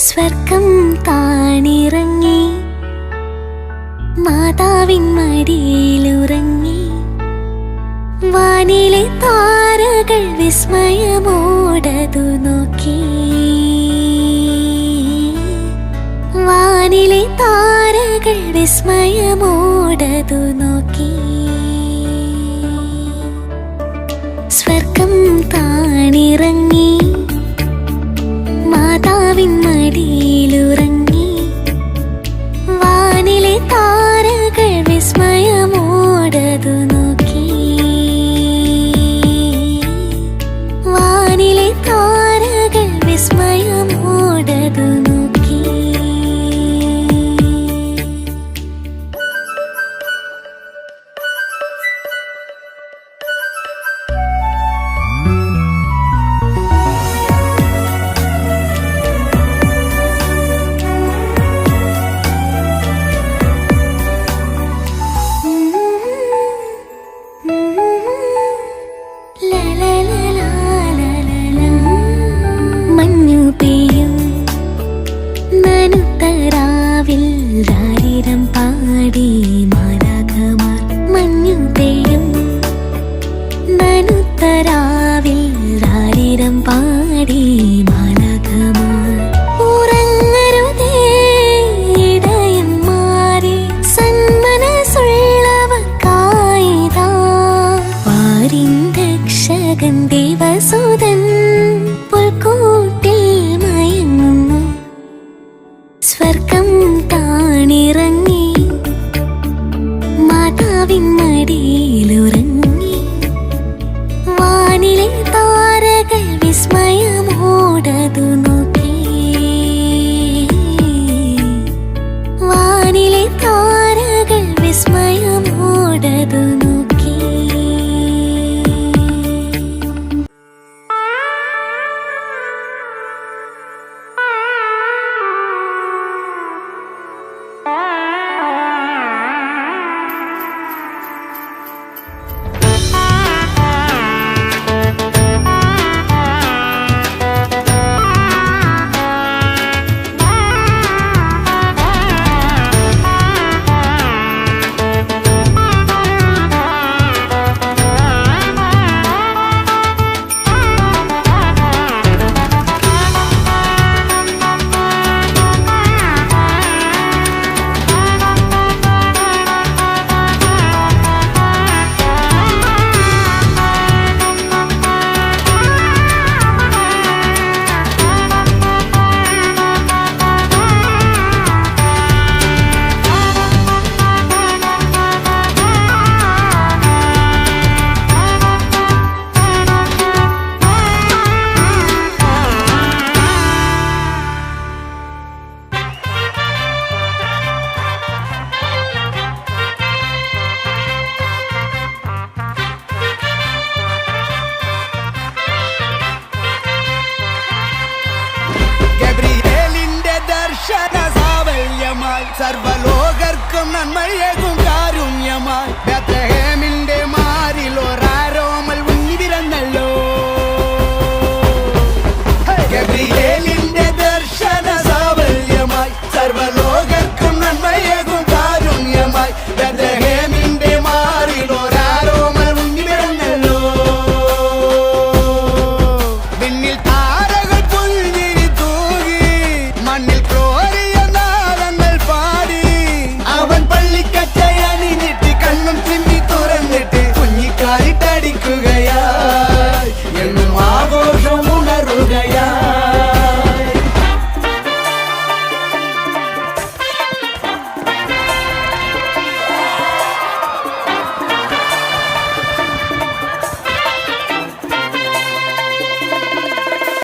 സ്വർഗം താണിറങ്ങി മാതാവിൻ മടിയിലുറങ്ങി വാനിലെ താരകൾ വിസ്മയമോടതു നോക്കി. വാനിലെ താരകൾ വിസ്മയമോടതു നോക്കി. സ്വർഗം താണിറങ്ങി മാതാവിൻ മടിയിലുറങ്ങി വാനിലെ താരകൾ വിസ്മയമോടതു നോക്കി. വാനിലെ താരകൾ വിസ്മയമോടതു നോക്കി. മഞ്ഞു പെയ്യും നനുത്തരാവിൽ രാരിരം പാടി മാലാഖമാർ. മഞ്ഞു പെയ്യും നനുത്തരാവിൽ രാരിരം പാടി മാലാഖമാർ. ഉറങ്ങരുതേ ഇടയന്മാരെ സന്മനസ്സുള്ളവർക്കായിതാ പാരിൻ രക്ഷകൻ ദേവസുതൻ പുൽക്കൂട്ടിൽ മയങ്ങുന്നു. സ്വർഗം താണിറങ്ങി മാതാവിൻ മടിയിലുറങ്ങി വാനിലെ താരകൾ വിസ്മയമോടതു നോക്കി. വാനിലെ താരകൾ വിസ്മയമോടതു നോക്കി. സർവലോകർക്കും നന്മയേകും